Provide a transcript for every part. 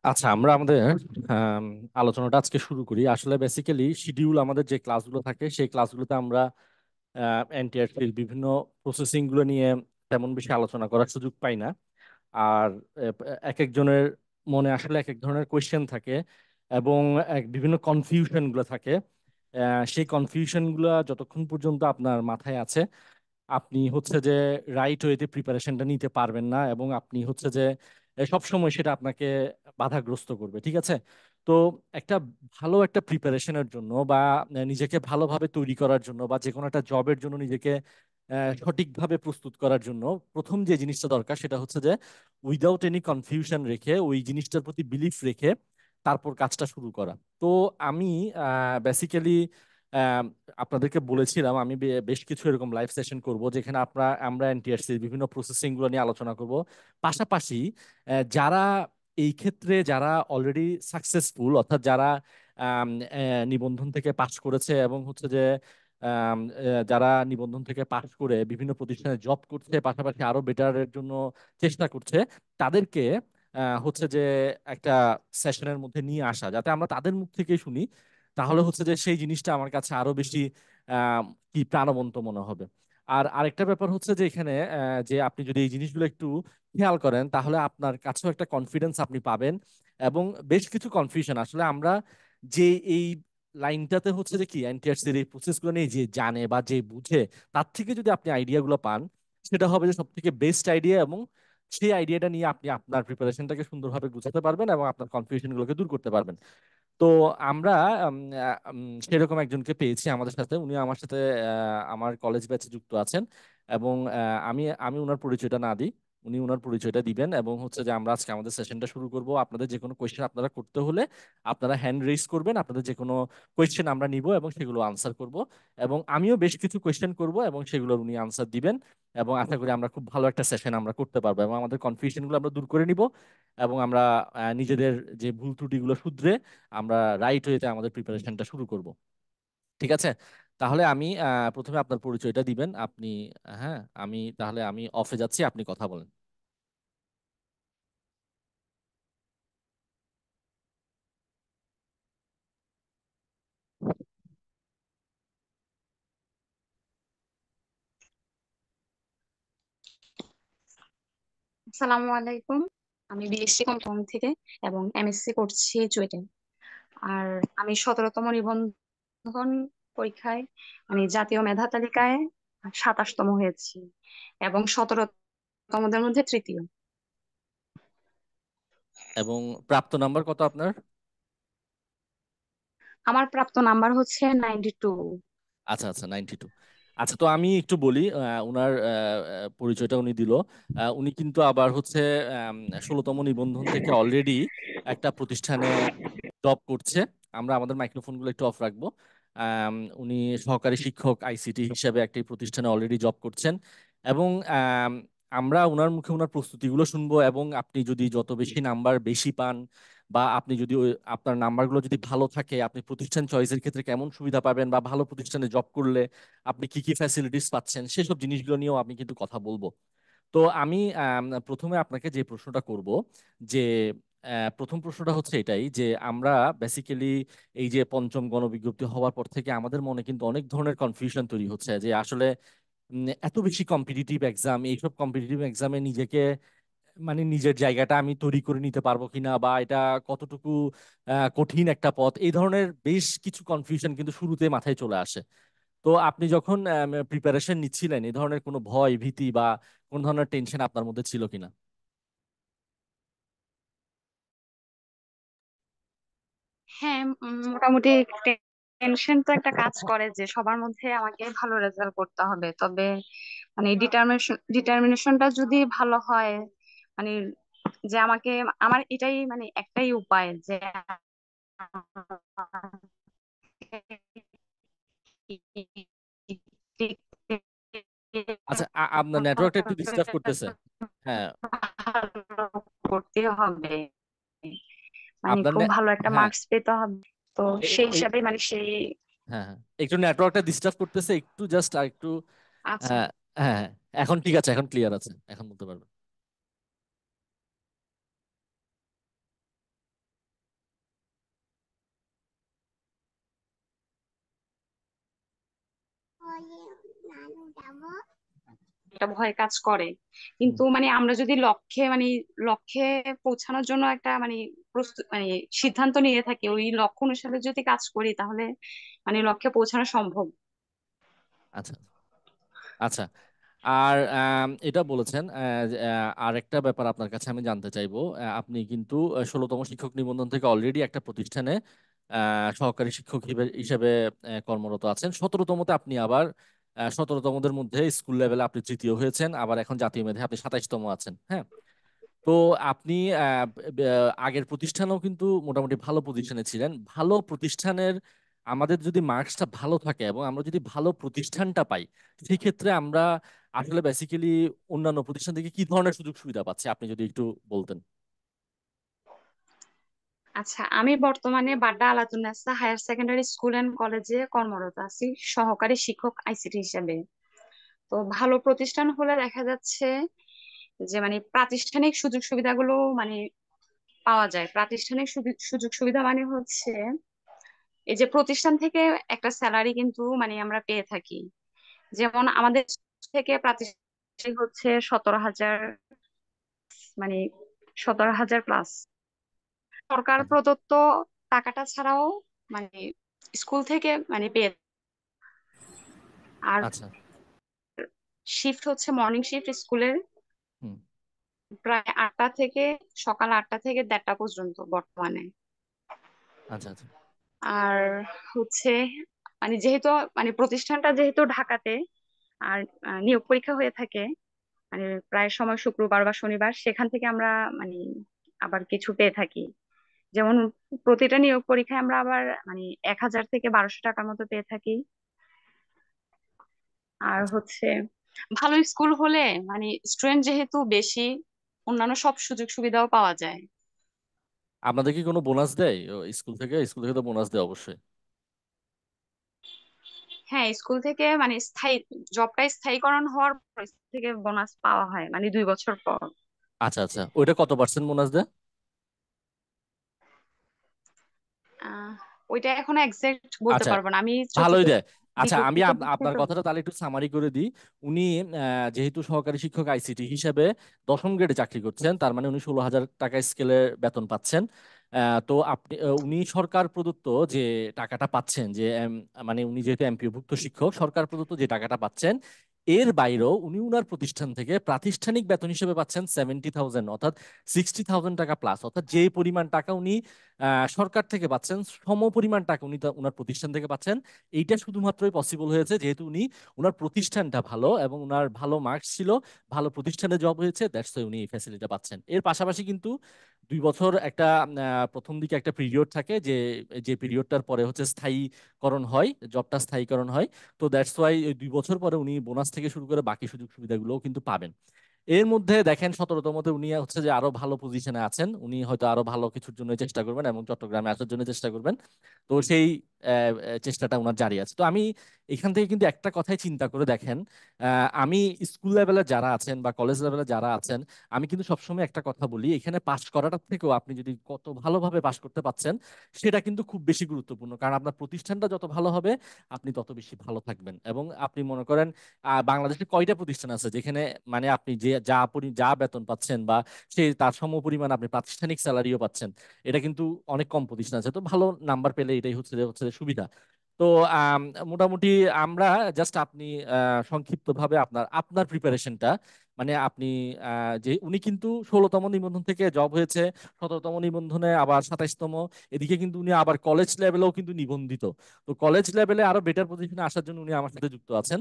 আচ্ছা, আমরা আমাদের আম, আলোচনাটা আজকে শুরু করি। আসলে বেসিক্যালি শিডিউল আমাদের যে ক্লাসগুলো থাকে সেই ক্লাসগুলোতে আমরা এনটিআরসির বিভিন্ন প্রসেসিং গুলো নিয়ে তেমন বেশি আলোচনা করার সুযোগ পাই না। আর এক একজনের মনে আসলে এক এক ধরনের কোয়েশ্চেন থাকে এবং বিভিন্ন কনফিউশন গুলো থাকে। সেই কনফিউশন গুলো যতক্ষণ পর্যন্ত আপনার মাথায় আছে আপনি হচ্ছে যে রাইট ওয়েতে প্রিপারেশনটা নিতে পারবেন না, এবং আপনি হচ্ছে যে সব সময় সেটা আপনাকে বাধাগ্রস্ত করবে। ঠিক আছে? তো একটা ভালো একটা প্রিপারেশনের জন্য বা নিজেকে ভালোভাবে তৈরি করার জন্য বা যে কোনো একটা জবের জন্য নিজেকে সঠিকভাবে প্রস্তুত করার জন্য প্রথম যে জিনিসটা দরকার সেটা হচ্ছে যে উইদাউট এনি কনফিউশন রেখে ওই জিনিসটার প্রতি বিলিফ রেখে তারপর কাজটা শুরু করা। তো আমি বেসিক্যালি আপনাদেরকে বলেছিলাম আমি বেশ কিছু এরকম লাইভ সেশন করব যেখানে আমরা এনটিআরসির বিভিন্ন প্রসেসিং গুলো নিয়ে আলোচনা করব। পাশাপাশি যারা এই ক্ষেত্রে যারা অলরেডি সাকসেসফুল, অর্থাৎ যারা নিবন্ধন থেকে পাশ করেছে এবং হচ্ছে যে যারা নিবন্ধন থেকে পাশ করে বিভিন্ন প্রতিষ্ঠানে জব করছে, পাশাপাশি আরো বেটারের জন্য চেষ্টা করছে, তাদেরকে হচ্ছে যে একটা সেশনের মধ্যে নিয়ে আসা যাতে আমরা তাদের মুখ থেকে শুনি। তাহলে হচ্ছে যে সেই জিনিসটা আমার কাছে আরো বেশি আহ, কি প্রাণবন্ত মনে হবে। আর আরেকটা ব্যাপার হচ্ছে যে এখানে যে আপনি যদি এই জিনিসগুলো একটু খেয়াল করেন তাহলে আপনার কাছেও একটা কনফিডেন্স আপনি পাবেন। এবং বেশ কিছু কনফিউশন আসলে আমরা যে এই লাইনটাতে হচ্ছে যে কি এনটিআরসির এই প্রসেসগুলো নিয়ে যে জানে বা যে বুঝে তার থেকে যদি আপনি আইডিয়াগুলো পান সেটা হবে যে সব থেকে বেস্ট আইডিয়া, এবং সেই আইডিয়াটা নিয়ে আপনি আপনার প্রিপারেশনটাকে সুন্দরভাবে গুছাতে পারবেন এবং আপনার কনফিউশনগুলোকে দূর করতে পারবেন। তো আমরা সেরকম একজনকে পেয়েছি আমাদের সাথে। উনি আমার সাথে আমার কলেজ ব্যাচে যুক্ত আছেন, এবং আমি আমি ওনার পরিচয়টা না দিই, উনি ওনার পরিচয়টা দিবেন। এবং হচ্ছে যে আমরা আজকে আমাদের সেশনটা শুরু করব। আপনাদের যে কোনো কোয়েশ্চেন আপনারা করতে হলে আপনারা হ্যান্ড রেইজ করবেন, আপনাদের যে কোনো কোয়েশ্চেন আমরা নিব এবং সেগুলো আনসার করব। এবং আমিও বেশ কিছু কোয়েশ্চেন করব এবং সেগুলোর উনি আনসার দিবেন। এবং আশা করি আমরা খুব ভালো একটা সেশন আমরা করতে পারবো এবং আমাদের কনফিউশনগুলো আমরা দূর করে নিব। এবং আমরা নিজেদের যে ভুল ত্রুটিগুলো শুধরে আমরা রাইট ওয়েতে আমাদের প্রিপারেশনটা শুরু করব। ঠিক আছে? তাহলে আমি প্রথমে আপনার পরিচয়টা দিবেন আপনি। হ্যাঁ, আমি অফে যাচ্ছি, আপনি কথা বলেন। আসসালামু আলাইকুম। আমি বিএসসি কম্পাউন্ড থেকে এবং এমএসসি করছি চুয়েটে। আর আমি 17তম নিবন্ধন পরীক্ষায় মানে জাতীয় মেধা তালিকায় 27তম হয়েছি এবং 17তমদের মধ্যে তৃতীয়। এবং প্রাপ্ত নাম্বার কত আপনার? আমার প্রাপ্ত নাম্বার হচ্ছে 92। আচ্ছা আচ্ছা, 92। আচ্ছা, তো আমি একটু বলি উনার পরিচয়টা উনি দিল। উনি কিন্তু আবার হচ্ছে 16তম নিবন্ধন থেকে অলরেডি একটা প্রতিষ্ঠানে জব করছে। আমরা আমাদের মাইক্রোফোনগুলো একটু অফ রাখবো। আম, উনি সহকারী শিক্ষক আইসিটি হিসেবে একটি প্রতিষ্ঠানে অলরেডি জব করছেন। এবং আমরা ওনার মুখে ওনার প্রস্তুতিগুলো শুনবো, এবং আপনি যদি যত বেশি নাম্বার বেশি পান বা আপনি যদি আপনার নাম্বারগুলো যদি ভালো থাকে আপনি প্রতিষ্ঠান চয়েসের ক্ষেত্রে কেমন সুবিধা পাবেন বা ভালো প্রতিষ্ঠানে জব করলে আপনি কি কি ফ্যাসিলিটিস পাচ্ছেন সেসব জিনিসগুলো নিয়েও আমি কিন্তু কথা বলবো। তো আমি প্রথমে আপনাকে যে প্রশ্নটা করব যে প্রথম প্রশ্নটা হচ্ছে এটাই যে আমরা বেসিক্যালি এই যে পঞ্চম গণবিজ্ঞপ্তি হওয়ার পর থেকে আমাদের মনে কিন্তু অনেক ধরনের কনফিউশন তৈরি হচ্ছে যে আসলে এত বেশি কম্পিটিটিভ এক্সাম, এইসব কম্পিটিটিভ এক্সামে নিজেকে মানে নিজের জায়গাটা আমি তৈরি করে নিতে পারবো কিনা বা এটা কতটুকু কঠিন একটা পথ, এই ধরনের বেশ কিছু কনফিউশন কিন্তু শুরুতে মাথায় চলে আসে। তো আপনি যখন প্রিপারেশন নিচ্ছিলেন এই ধরনের কোনো ভয় ভীতি বা কোন ধরনের টেনশন আপনার মধ্যে ছিল কিনা? হ্যাঁ, মোটামুটি টেনশন তো একটা কাজ করে যে সবার মধ্যে আমাকে ভালো রেজাল্ট করতে হবে। তবে মানে ডিটারমিনেশনটা যদি ভালো হয়, মানে যে আমাকে, আমার এটাই মানে একটাই উপায় যে আচ্ছা, আপনার নেটওয়ার্কটা একটু ডিস্টার্ব করতেছে। হ্যাঁ, করতে হবে, মানে আপনার খুব ভালো একটা হ্যাঁ, মার্কস পেতে হবে। তো এ- সেই এই হিসাবে মানে সেই। হ্যাঁ হ্যাঁ, একটু নেটওয়ার্কটা ডিস্টার্ব করতেছে একটু, জাস্ট আর একটু। আচ্ছা, হ্যাঁ হ্যাঁ হ্যাঁ, এখন ঠিক আছে, এখন ক্লিয়ার আছে, এখন বলতে পারবেন। একটা ভয় কাজ করে। কিন্তু মানে আমরা যদি লক্ষ্যে পৌঁছানোর জন্য একটা প্রস্তুত সিদ্ধান্ত নিয়ে থাকি, ওই লক্ষ্য অনুসারে যদি কাজ করি তাহলে লক্ষ্যে পৌঁছানো সম্ভব। আচ্ছা আচ্ছা। আর এটা বলেছেন আর একটা ব্যাপার আপনার কাছে আমি জানতে চাইবো, আপনি কিন্তু 16তম শিক্ষক নিবন্ধন থেকে অলরেডি একটা প্রতিষ্ঠানে সহকারী শিক্ষক হিসেবে কর্মরত আছেন। 17তমতে আপনি আবার 17তমদের মধ্যে স্কুল লেভেলে আপনি তৃতীয় হয়েছেন, আবার এখন জাতীয় মেধায় আপনি 27তম আছেন। হ্যাঁ, তো আপনি আগের প্রতিষ্ঠানেও কিন্তু মোটামুটি ভালো পজিশনে ছিলেন। ভালো প্রতিষ্ঠানের আমাদের যদি মার্কসটা ভালো থাকে এবং আমরা যদি ভালো প্রতিষ্ঠানটা পাই, সেই ক্ষেত্রে আমরা আসলে বেসিক্যালি অন্যান্য প্রতিষ্ঠান থেকে কি ধরনের সুযোগ সুবিধা পাচ্ছি আপনি যদি একটু বলতেন। আচ্ছা, আমি বর্তমানে Badda Alatunnesa higher secondary school and কলেজে কর্মরত আছি সহকারী শিক্ষক আইসিটি হিসেবে। তো ভালো প্রতিষ্ঠান হলে দেখা যাচ্ছে যে প্রাতিষ্ঠানিক সুযোগ সুবিধাগুলো মানে পাওয়া যায়। প্রাতিষ্ঠানিক সুযোগ সুবিধা হচ্ছে এই যে প্রতিষ্ঠান থেকে একটা স্যালারি কিন্তু আমরা পেয়ে থাকি। যেমন আমাদের থেকে প্রাতিষ্ঠানিক হচ্ছে 17,000, মানে 17,000 প্লাস। সরকার আচ্ছা প্রদত্ত টাকাটা ছাড়াও মানে স্কুল থেকে পেয়ে। আর আচ্ছা। শিফট হচ্ছে মর্নিং শিফট স্কুলের, হুম। প্রায় 8টা থেকে, সকাল 8টা থেকে 1:30 পর্যন্ত বর্তমানে। আচ্ছা আচ্ছা। আর হচ্ছে যেহেতু প্রতিষ্ঠানটা যেহেতু ঢাকাতে, আর নিয়োগ পরীক্ষা হয়ে থাকে প্রায় সময় শুক্রবার বা শনিবার, সেখান থেকে আমরা মানে আবার কিছু পেয়ে থাকি। যেমন প্রতিটা নিয়োগ পরীক্ষায় আমরা আবার 1,000 থেকে 1,200 টাকার মতো পেয়ে থাকি। আর আচ্ছা, হচ্ছে ভালো স্কুল হলে স্টুডেন্ট যেহেতু বেশি, অন্যান্য সব সুযোগ সুবিধাও পাওয়া যায়। আপনাদের কি কোনো বোনাস দেয় ও স্কুল থেকে? স্কুল থেকে তো বোনাস দেয় অবশ্যই। হ্যাঁ, স্কুল থেকে জবটা স্থায়ীকরণ হওয়ার পর স্কুল থেকে বোনাস পাওয়া হয় 2 বছর পর। আচ্ছা আচ্ছা, ওইটা কত পার্সেন্ট বোনাস দেয়? আহ ওইটা এখন এক্সাক্ট বলতে আচ্ছা, পারবো না, আমি ভালোই চতুর্থ দেয়। আচ্ছা, আমি দ্বিতীয় আপনার তো। কথাটা তাহলে একটু সামারি করে দিই। উনি যেহেতু সহকারী শিক্ষক আইসিটি হিসেবে 10ম গ্রেডে চাকরি করছেন, তার মানে উনি 16,000 টাকা স্কেলে বেতন পাচ্ছেন। তো আপনি উনি সরকার প্রদত্ত যে টাকাটা পাচ্ছেন, যে মানে উনি যেহেতু এমপিওভুক্ত শিক্ষক, সরকার প্রদত্ত যে টাকাটা পাচ্ছেন, এর বাইরেও উনি উনার প্রতিষ্ঠান থেকে প্রাতিষ্ঠানিক বেতন হিসেবে পাচ্ছেন 70,000, অর্থাৎ 60,000 টাকা প্লাস। অর্থাৎ যে পরিমাণ টাকা উনি সরকার থেকে পাচ্ছেন, সম পরিমাণ টাকা উনি উনার প্রতিষ্ঠান থেকে পাচ্ছেন। এইটা শুধুমাত্রই পসিবল হয়েছে যেহেতু উনি উনার প্রতিষ্ঠানটা ভালো এবং উনার ভালো মার্কস ছিল, ভালো প্রতিষ্ঠানে জব হয়েছে, দ্যাটস ওয়াই উনি এই ফ্যাসিলিটিটা পাচ্ছেন। এর পাশাপাশি কিন্তু 2 বছর একটা প্রথম দিকে একটা পিরিয়ড থাকে, যে যে পিরিয়ডটার পরে হচ্ছে স্থায়ীকরণ হয়, জবটা স্থায়ীকরণ হয়। তো দ্যাটস ওয়াই ওই 2 বছর পরে উনি বোনাস থেকে শুরু করে বাকি সুযোগ সুবিধাগুলোও কিন্তু পাবেন। এর মধ্যে দেখেন 17তমতে উনি হচ্ছে যে আরো ভালো পজিশনে আছেন, উনি হয়তো আরো ভালো কিছুর জন্য চেষ্টা করবেন এবং চট্টগ্রামে আসার জন্য চেষ্টা করবেন। তো সেই চেষ্টাটা ওনার জারি আছে। তো আমি এখান থেকে কিন্তু একটা কথাই চিন্তা করে দেখেন, আমি স্কুল লেভেলে যারা আছেন বা কলেজ লেভেলে যারা আছেন, আমি কিন্তু সবসময় একটা কথা বলি, এখানে পাশ করাটার থেকেও আপনি যদি কত ভালোভাবে পাশ করতে পারছেন সেটা কিন্তু খুব বেশি গুরুত্বপূর্ণ। কারণ আপনার প্রতিষ্ঠানটা যত ভালো হবে আপনি তত বেশি ভালো থাকবেন। এবং আপনি মনে করেন বাংলাদেশে কয়টা প্রতিষ্ঠান আছে যেখানে মানে আপনি যে যা বেতন পাচ্ছেন বা সে তার সম পরিমাণ আপনি প্রাতিষ্ঠানিক স্যালারিও পাচ্ছেন? এটা কিন্তু অনেক কম প্রতিষ্ঠান আছে। তো ভালো নাম্বার পেলে এটাই হচ্ছে যে সুবিধা। তো আম, মোটামুটি আমরা জাস্ট আপনি সংক্ষিপ্তভাবে আপনার আপনার প্রিপারেশনটা, মানে আপনি যে উনি কিন্তু 16তম নিবন্ধন থেকে জব হয়েছে, 17তম নিবন্ধনে আবার 27তম, এদিকে কিন্তু উনি আবার কলেজ লেভেলেও কিন্তু নিবন্ধিত। তো কলেজ লেভেলে আরো বেটার পজিশনে আসার জন্য উনি আমার সাথে যুক্ত আছেন।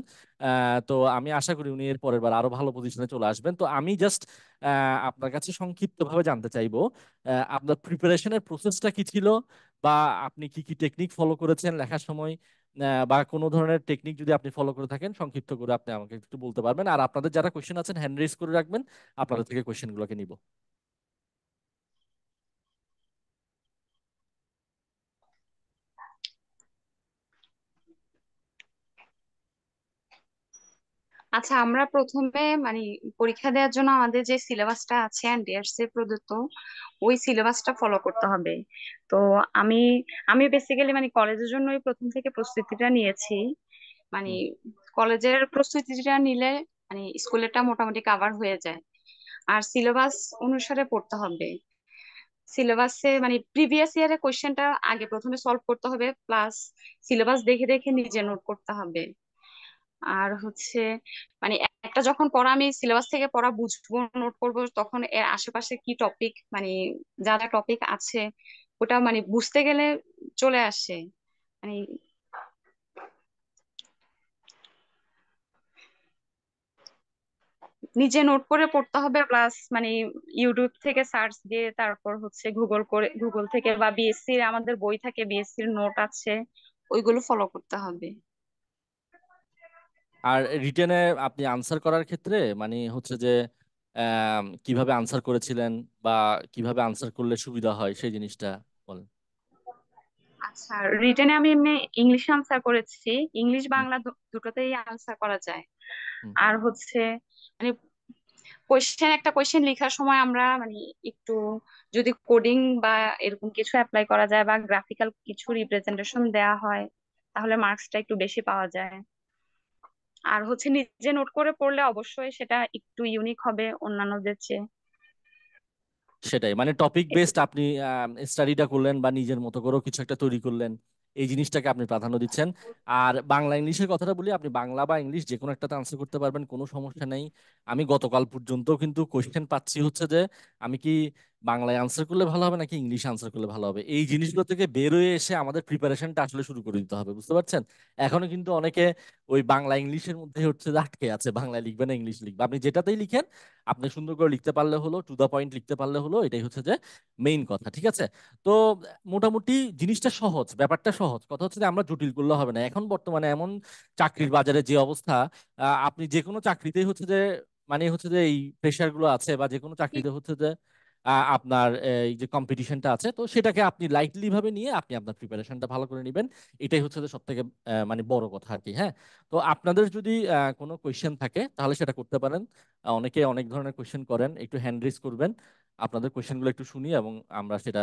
তো আমি আশা করি উনি এর পরের বার আরো ভালো পজিশনে চলে আসবেন। তো আমি জাস্ট আপনার কাছে সংক্ষিপ্তভাবে জানতে চাইবো, আপনার প্রিপারেশনের প্রসেসটা কি ছিল, বা আপনি কি কি টেকনিক ফলো করেছেন লেখার সময়, বা কোনো ধরনের টেকনিক যদি আপনি ফলো করে থাকেন সংক্ষিপ্ত করে আপনি আমাকে একটু বলতে পারবেন। আর আপনাদের যারা কোয়েশ্চেন আছেন হ্যান্ড রেজ করে রাখবেন, আপনাদের থেকে কোয়েশ্চেনগুলোকে নিব। আচ্ছা, আমরা প্রথমে পরীক্ষা দেওয়ার জন্য আমাদের যে সিলেবাসটা আছে এনটিআরসি প্রদত্ত, ওই সিলেবাসটা ফলো করতে হবে। তো আমি আমি বেসিক্যালি কলেজের জন্যই প্রথম থেকে প্রস্তুতিটা নিয়েছি। মানে হুম। কলেজের প্রস্তুতিটা নিলে মানে স্কুলেরটা মোটামুটি কাভার হয়ে যায়। আর সিলেবাস অনুসারে পড়তে হবে। সিলেবাসে মানে প্রিভিয়াস ইয়ারের কোশ্চেনটা আগে প্রথমে সলভ করতে হবে, প্লাস সিলেবাস দেখে দেখে নিজে নোট করতে হবে। আর হচ্ছে মানে একটা যখন পড়া আমি সিলেবাস থেকে পড়া বুঝবো, নোট করবো, তখন এর আশেপাশে কি টপিক মানে যা যা টপিক আছে ওটা মানে বুঝতে গেলে চলে আসে। মানে নিজে নোট করে পড়তে হবে, প্লাস মানে ইউটিউব থেকে সার্চ দিয়ে, তারপর হচ্ছে গুগল থেকে বা বিএসসি আমাদের বই থাকে, বিএসসির নোট আছে, ওইগুলো ফলো করতে হবে। আর রিটেনে আপনি আনসার করার ক্ষেত্রে মানে হচ্ছে যে কিভাবে আনসার করেছিলেন বা কিভাবে আনসার করলে সুবিধা হয় সেই জিনিসটা বলেন। আচ্ছা, রিটেনে আমি এমনি ইংলিশে আনসার করেছি। ইংলিশ হুম। বাংলা দুটোতেই আনসার করা যায়। হুম। আর হচ্ছে মানে একটা কোয়েশ্চেন লেখার সময় আমরা মানে একটু যদি কোডিং বা এরকম কিছু অ্যাপ্লাই করা যায় বা গ্রাফিক্যাল কিছু রিপ্রেজেন্টেশন দেওয়া হয়, তাহলে মার্কসটা একটু বেশি পাওয়া যায়। আর হচ্ছে নিজে নোট করে পড়লে অবশ্যই সেটা একটু ইউনিক হবে অন্যান্যদের চেয়ে। সেটাই, মানে টপিক বেসড এটুকু। আপনি স্টাডিটা করলেন বা নিজের মতো করেও কিছু একটা তৈরি করলেন, এই জিনিসটাকে আপনি প্রাধান্য দিচ্ছেন। আর বাংলা ইংলিশের কথাটা বলি, আপনি বাংলা বা ইংলিশ যে কোনো একটাতে আনসার করতে পারবেন, কোনো সমস্যা নেই। আমি গতকাল পর্যন্ত কিন্তু কোশ্চেন পাচ্ছি হচ্ছে যে আমি কি বাংলায় আনসার করলে ভালো হবে নাকি ইংলিশে আনসার করলে ভালো হবে, এই জিনিসগুলো থেকে বের হয়ে এসে আমাদের প্রিপারেশনটা আসলে শুরু করে দিতে হবে, বুঝতে পারছেন? এখনো কিন্তু অনেকে ওই বাংলা ইংলিশের মধ্যে হচ্ছে যে আটকে আছে, বাংলায় লিখবে না ইংলিশ লিখবে। আপনি যেটাতেই লিখেন আপনি সুন্দর করে লিখতে পারলে হলো, টু দা পয়েন্ট লিখতে পারলে হলো, এটাই হচ্ছে যে মেইন কথা, ঠিক আছে? তো মোটামুটি জিনিসটা সহজ, ব্যাপারটা সহজ, কথা হচ্ছে যে আমরা জটিল করলে হবে না। এখন বর্তমানে এমন চাকরির বাজারে যে অবস্থা, আপনি যে কোনো চাকরিতেই হচ্ছে যে মানে হচ্ছে যে এই প্রেশার গুলো আছে, বা যে কোনো চাকরিতে হচ্ছে যে আপনার এই যে কম্পিটিশনটা আছে, তো সেটাকে আপনি লাইটলি ভাবে নিয়ে আপনি আপনার প্রিপারেশনটা ভালো করে নেবেন। এটাই হচ্ছে যে সব থেকে মানে বড় কথা আর কি। হ্যাঁ, তো আপনাদের যদি কোনো কোয়েশ্চেন থাকে তাহলে সেটা করতে পারেন। অনেকে অনেক ধরনের কোয়েশ্চেন করেন, একটু হ্যান্ড রেজ করবেন, আপনাদের কোয়েশ্চেনগুলো একটু শুনি এবং আমরা সেটা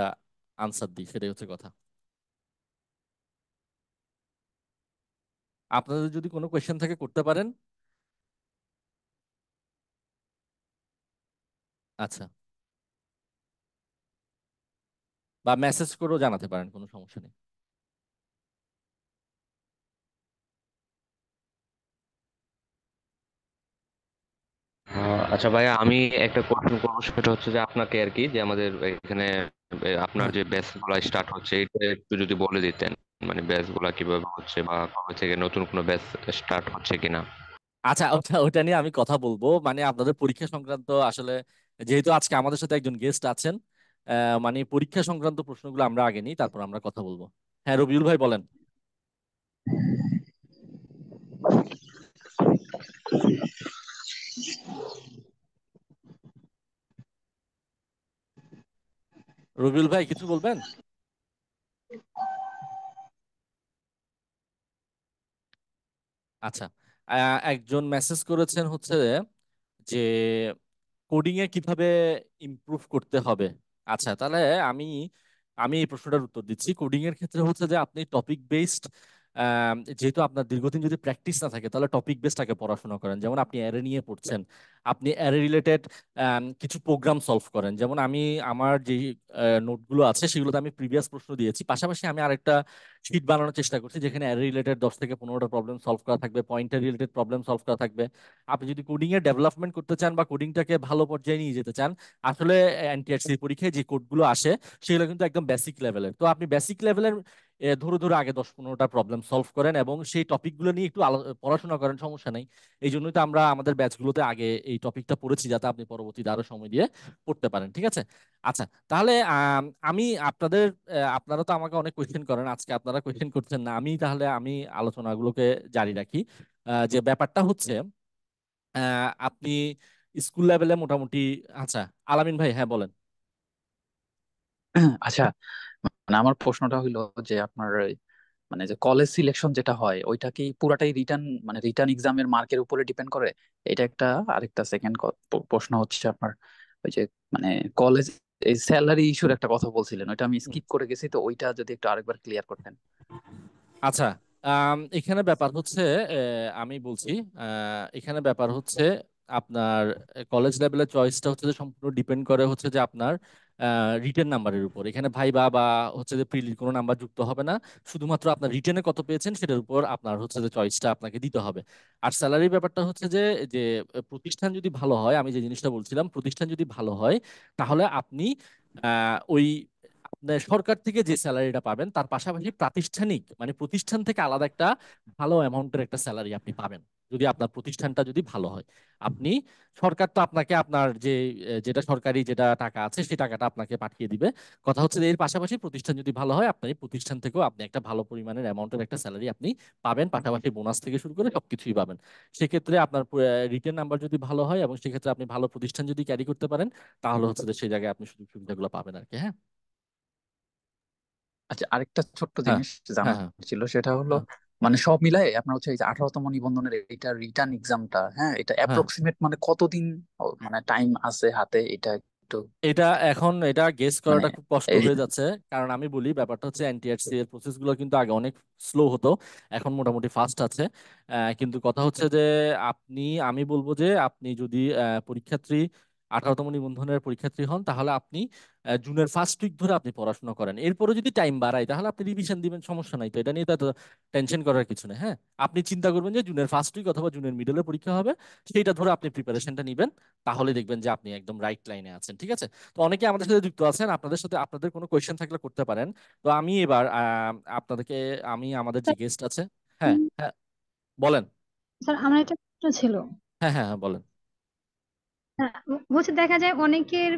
আনসার দিই, সেটাই হচ্ছে কথা। আপনাদের যদি কোনো কোয়েশ্চেন থাকে করতে পারেন। আচ্ছা, বা মেসেজ করেও জানাতে পারেন, কোনো সমস্যা নেই। আচ্ছা ভাইয়া, আমি একটা কোশ্চেন করবো, সেটা হচ্ছে যে আপনাকে আর কি, যে আমাদের এখানে আপনার হ্যাঁ, যে ব্যাচ গুলা স্টার্ট হচ্ছে এটা একটু যদি বলে দিতেন, মানে ব্যাচ গুলা কিভাবে হচ্ছে বা কবে থেকে নতুন কোনো ব্যাচ স্টার্ট হচ্ছে কিনা। আচ্ছা, ওটা ওটা নিয়ে আমি কথা বলবো, মানে আপনাদের পরীক্ষা সংক্রান্ত আসলে, যেহেতু আজকে আমাদের সাথে একজন গেস্ট আছেন, মানে পরীক্ষা সংক্রান্ত প্রশ্নগুলো আমরা আগে নিই, তারপর আমরা কথা বলবো। হ্যাঁ, রবিউল ভাই বলেন। রবিউল ভাই কিছু বলবেন? আচ্ছা, একজন মেসেজ করেছেন হচ্ছে যে কোডিং এ কিভাবে ইমপ্রুভ করতে হবে। আচ্ছা, তাহলে আমি আমি এই প্রশ্নটার উত্তর দিচ্ছি। কোডিং এর ক্ষেত্রে হচ্ছে যে আপনি টপিক বেসড, যেহেতু আপনার দীর্ঘদিন যদি প্র্যাকটিস না থাকে তাহলে টপিক বেসড আগে পড়াশোনা করেন। যেমন আপনি অ্যারে নিয়ে পড়ছেন, আপনি অ্যারে রিলেটেড কিছু প্রোগ্রাম সলভ করেন। যেমন আমি আমার যে নোটগুলো আছে সেগুলোতে আমি প্রিভিয়াস প্রশ্ন দিয়েছি, পাশাপাশি আমি আরেকটা শিট বানানোর চেষ্টা করছি যেখানে অ্যারে রিলেটেড 10 থেকে 15টা প্রবলেম সলভ করা থাকবে, পয়েন্টার রিলেটেড প্রবলেম সলভ করা থাকবে। আপনি যদি কোডিং এর ডেভেলপমেন্ট করতে চান বা কোডিংটাকে ভালো পর্যায়ে নিয়ে যেতে চান, আসলে এনটিআরসি পরীক্ষায় যে কোডগুলো আসে সেগুলো কিন্তু একদম বেসিক লেভেলের। তো আপনি বেসিক লেভেলের ধরে ধরে আগে 10-15টা প্রবলেম সলভ করেন এবং সেই টপিকগুলো নিয়ে একটু পড়াশোনা করেন, সমস্যা নেই। এই জন্যই তো আমরা আমাদের ব্যাচগুলোতে আগে এই টপিকটা পড়েছি, যাতে আপনি পরবর্তীতে আরো সময় দিয়ে পড়তে পারেন, ঠিক আছে? আচ্ছা, তাহলে আমি আপনাদের আপনারা তো আমাকে অনেক কোয়েশ্চেন করেন, আজকে আপনারা কোয়েশ্চেন করছেন না, আমি আলোচনাগুলোকে জারি রাখি। যে ব্যাপারটা হচ্ছে আপনি স্কুল লেভেলে মোটামুটি, আচ্ছা, আলামিন ভাই হ্যাঁ বলেন। আচ্ছা, মানে আমার প্রশ্নটা হইলো যে আপনার মানে যে কলেজ সিলেকশন যেটা হয় ওইটা কি পুরাটাই রিটার্ন মানে রিটার্ন এক্সামের মার্কের উপরে ডিপেন্ড করে? এটা একটা। আরেকটা সেকেন্ড প্রশ্ন হচ্ছে আপনার ওই যে মানে কলেজ এই স্যালারি ইস্যুর একটা কথা বলছিলেন, ওইটা আমি হুম। স্কিপ করে গেছি, তো ওইটা যদি একটু আরেকবার ক্লিয়ার করতেন। আচ্ছা, এখানে ব্যাপার হচ্ছে আমি বলছি, এখানে ব্যাপার হচ্ছে আপনার কলেজ লেভেলের চয়েসটা হচ্ছে যে সম্পূর্ণ ডিপেন্ড করে হচ্ছে যে আপনার রিটেন নাম্বারের উপর। এখানে ভাইবা বা হচ্ছে যে প্রিলির কোনো নাম্বার যুক্ত হবে না, শুধুমাত্র আপনার রিটেনে কত পেয়েছেন সেটার উপর আপনার হচ্ছে যে চয়েসটা আপনাকে দিতে হবে। আর স্যালারির ব্যাপারটা হচ্ছে যে যে প্রতিষ্ঠান যদি ভালো হয়, আমি যে জিনিসটা বলছিলাম, প্রতিষ্ঠান যদি ভালো হয় তাহলে আপনি ওই আপনার সরকার থেকে যে স্যালারিটা পাবেন তার পাশাপাশি প্রাতিষ্ঠানিক মানে প্রতিষ্ঠান থেকে আলাদা একটা ভালো অ্যামাউন্টের একটা স্যালারি আপনি পাবেন যদি আপনার প্রতিষ্ঠানটা যদি ভালো হয়। আপনি সরকার তো আপনাকে আপনার যে যেটা সরকারি যেটা টাকা আছে সেই টাকাটা আপনাকে পাঠিয়ে দিবে। কথা হচ্ছে যে এর পাশাপাশি প্রতিষ্ঠান যদি ভালো হয় আপনার এই প্রতিষ্ঠান থেকেও আপনি একটা ভালো পরিমাণের অ্যামাউন্টের একটা স্যালারি আপনি পাবেন, পাশাপাশি বোনাস থেকে শুরু করে সবকিছুই পাবেন। সেক্ষেত্রে আপনার রিটেন নাম্বার যদি ভালো হয় এবং সেক্ষেত্রে আপনি ভালো প্রতিষ্ঠান যদি ক্যারি করতে পারেন তাহলে হচ্ছে যে সেই জায়গায় আপনি সুযোগ সুবিধাগুলো পাবেন আর কি। হ্যাঁ, আচ্ছা, আরেকটা ছোট্ট হ্যাঁ, জিনিস হ্যাঁ, জানার হ্যাঁ, ছিল, সেটা হলো হ্যাঁ, মানে সব মিলায়ে আপনার হচ্ছে এই যে 18তম নিবন্ধনের এটা রিটার্ন এক্সামটা, হ্যাঁ, এটা হ্যাঁ। অ্যাপ্রক্সিমেট মানে কতদিন মানে টাইম আছে হাতে, এটা একটু এটা এখন এটা গেস মানে করাটা খুব কষ্ট এই হয়ে যাচ্ছে। কারণ আমি বলি ব্যাপারটা হচ্ছে এনটিআরসি এর প্রসেস গুলো কিন্তু আগে অনেক স্লো হতো, এখন মোটামুটি ফাস্ট আছে। কিন্তু কথা হচ্ছে যে আপনি, আমি বলবো যে আপনি যদি পরীক্ষার্থী 18তম নিবন্ধনের পরীক্ষার্থী হন তাহলে আপনি জুনের ফার্স্ট উইক ধরে আপনি পড়াশোনা করেন। এরপরে যদি টাইম বাড়ায় তাহলে আপনি রিভিশন দিবেন, সমস্যা নাই তো, এটা নিয়ে তো টেনশন করার কিছু নেই। হ্যাঁ, আপনি চিন্তা করবেন যে জুনের ফার্স্ট উইক অথবা জুনের মিডলে পরীক্ষা হবে, সেইটা ধরে আপনি প্রিপারেশনটা নিবেন, তাহলে দেখবেন যে আপনি একদম রাইট লাইনে আছেন। ঠিক আছে? তো অনেকে আমাদের সাথে যুক্ত আছেন, আপনাদের সাথে আপনাদের কোনো কোয়েশ্চেন থাকলে করতে পারেন। তো আমি এবার আপনাদেরকে, আমি আমাদের যে গেস্ট আছে, হ্যাঁ, হ্যাঁ, বলেন। স্যার আমার একটা প্রশ্ন ছিল। হ্যাঁ, হ্যাঁ, হ্যাঁ, বলেন। হ্যাঁ, হচ্ছে দেখা যায় অনেকের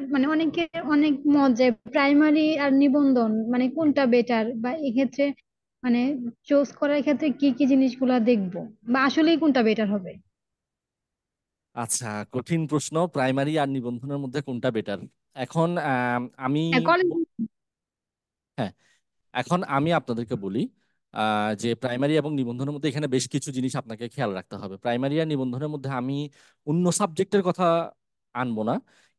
অনেক মত যায় প্রাইমারি আর নিবন্ধন মানে কোনটা বেটার, বা এক্ষেত্রে মানে চুজ করার ক্ষেত্রে কি কি জিনিসগুলা দেখবো, বা আসলেই কোনটা বেটার হবে। আচ্ছা, কঠিন প্রশ্ন। প্রাইমারি আর নিবন্ধনের মধ্যে কোনটা বেটার? এখন আমি হ্যাঁ কলেজ। হ্যাঁ, এখন আমি আপনাদেরকে বলি যে প্রাইমারি এবং নিবন্ধনের মধ্যে এখানে বেশ কিছু জিনিস আপনাকে খেয়াল রাখতে হবে। প্রাইমারি আর নিবন্ধনের মধ্যে আমি অন্য সাবজেক্টের কথা আনবো না,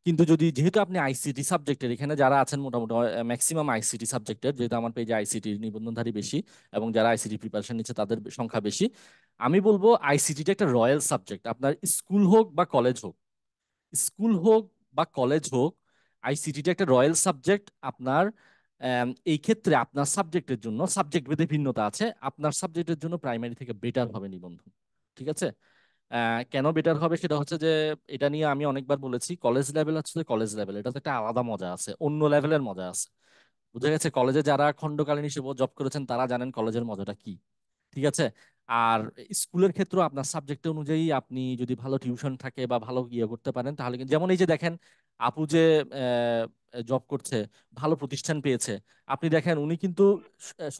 কিন্তু যদি যেহেতু আপনি আইসিটি সাবজেক্টের, এখানে যারা আছেন মোটামুটি ম্যাক্সিমাম আইসিটি সাবজেক্টের, যেহেতু আমার পেজে আইসিটি নিবন্ধনধারী বেশি এবং যারা আইসিটি প্রিপারেশন নিচ্ছে তাদের সংখ্যা বেশি, আমি বলবো আইসিটিটা একটা রয়্যাল সাবজেক্ট। আপনার স্কুল হোক বা কলেজ হোক, স্কুল হোক বা কলেজ হোক, আইসিটিটা একটা রয়্যাল সাবজেক্ট। আপনার এই ক্ষেত্রে আপনার সাবজেক্টের জন্য, সাবজেক্ট ভেদে ভিন্নতা আছে, আপনার সাবজেক্টের জন্য প্রাইমারি থেকে বেটার হবে নিবন্ধন। ঠিক আছে? কেন বেটার হবে সেটা হচ্ছে যে এটা নিয়ে আমি অনেকবার বলেছি, কলেজ লেভেল হচ্ছে কলেজ লেভেল, এটা তো একটা আলাদা মজা আছে, অন্য লেভেলের মজা আছে। বুঝা গেছে? কলেজে যারা খণ্ডকালীন হিসেবে জব করেছেন তারা জানেন কলেজের মজাটা কি। ঠিক আছে? আর স্কুলের ক্ষেত্রে আপনার সাবজেক্ট অনুযায়ী আপনি যদি ভালো টিউশন থাকে বা ভালো ইয়ে করতে পারেন তাহলে যেমন এই যে দেখেন আপু যে জব করছে, ভালো প্রতিষ্ঠান পেয়েছে, আপনি দেখেন উনি কিন্তু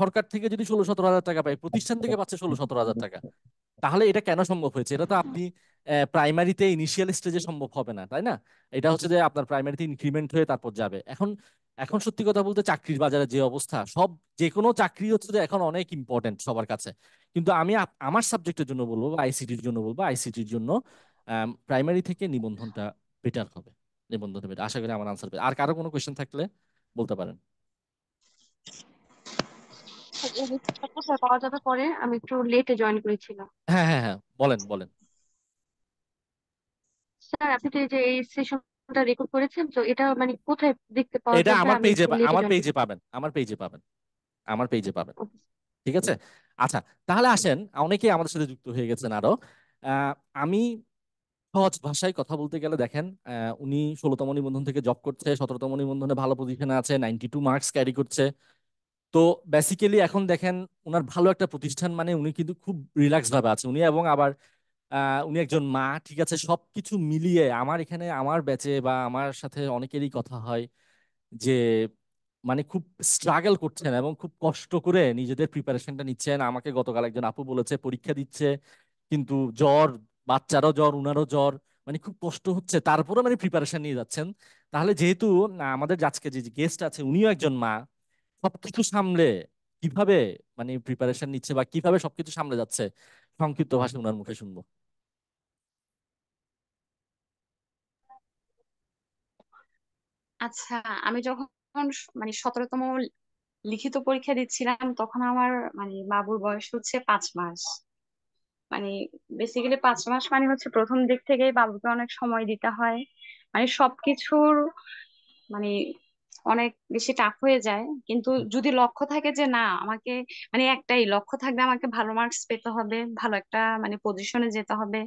সরকার থেকে যদি 16-17 হাজার টাকা পায়, প্রতিষ্ঠান থেকে পাচ্ছে 16-17 হাজার টাকা। তাহলে এটা কেন সম্ভব হয়েছে? এটা তো আপনি প্রাইমারিতে ইনিশিয়াল স্টেজে সম্ভব হবে না, তাই না? এটা হচ্ছে যে আপনার প্রাইমারিতে ইনক্রিমেন্ট হয়ে তারপর যাবে। এখন এখন সত্যি কথা বলতে চাকরির বাজারে যে অবস্থা, সব যে কোনো চাকরি হচ্ছে যে এখন অনেক ইম্পর্টেন্ট সবার কাছে। কিন্তু আমি আমার সাবজেক্টের জন্য বলবো বা আইসিটির জন্য বলবো, আইসিটির জন্য প্রাইমারি থেকে নিবন্ধনটা বেটার হবে। নিবন্ধনটা বেটার, আশা করি আমার আনসার পেয়ে। আর কারো কোনো কোয়েশ্চেন থাকলে বলতে পারেন। এই লেকচারটা স্যার পাওয়া যাবে পরে? আমি একটু লেটে জয়েন করেছিলাম। হ্যাঁ, হ্যাঁ, হ্যাঁ, বলেন, বলেন। স্যার আপনি তো এই যে এই সেশনটা রেকর্ড করেছেন, তো এটা মানে কোথায় দেখতে পাওয়া এটা যাবে? আমার আমি পেজে, একটু লেটে আমার জয়েন পেজে করেছি। পাবেন, আমার পেজে পাবেন, আমার পেজে পাবেন। ওকে। ঠিক আছে? আচ্ছা, তাহলে আসেন, অনেকেই আমাদের সাথে যুক্ত হয়ে গেছেন আরো। আমি সহজ ভাষায় কথা বলতে গেলে দেখেন, উনি 16তম নিবন্ধন থেকে জব করছে, 17তম নিবন্ধনে ভালো পজিশনে আছে, 92 মার্কস ক্যারি করছে। তো বেসিক্যালি এখন দেখেন উনার ভালো একটা প্রতিষ্ঠান মানে উনি কিন্তু খুব রিল্যাক্স ভাবে আছে উনি, এবং আবার উনি একজন মা। ঠিক আছে? সবকিছু মিলিয়ে আমার এখানে আমার ব্যাচে বা আমার সাথে অনেকেরই কথা হয় যে মানে খুব স্ট্রাগল করছেন এবং খুব কষ্ট করে নিজেদের প্রিপারেশনটা নিচ্ছেন। আমাকে গতকাল একজন আপু বলেছে পরীক্ষা দিচ্ছে কিন্তু জ্বর, বাচ্চারও জ্বর, উনারও জ্বর, মানে খুব কষ্ট হচ্ছে, তারপরে মানে প্রিপারেশন নিয়ে যাচ্ছেন। তাহলে যেহেতু আমাদের আজকে যে গেস্ট আছে উনিও একজন মা, সবকিছু সামলে কিভাবে মানে প্রিপারেশন নিচ্ছে বা কিভাবে সবকিছু সামলে যাচ্ছে, সংক্ষিপ্ত ভাষায় উনার মুখে শুনবো। আচ্ছা, আমি যখন মানে 17তম লিখিত পরীক্ষা দিচ্ছিলাম তখন আমার মানে বাবুর বয়স হচ্ছে 5 মাস। মানে বেসিক্যালি 5 মাস মানে হচ্ছে প্রথম দিক থেকেই বাবুকে অনেক সময় দিতে হয়, মানে সবকিছুর মানে অনেক বেশি টাফ হয়ে যায়। কিন্তু যদি লক্ষ্য থাকে যে না আমাকে, মানে একটাই লক্ষ্য থাকবে আমাকে ভালো মার্কস পেতে হবে, ভালো একটা মানে পজিশনে যেতে হবে,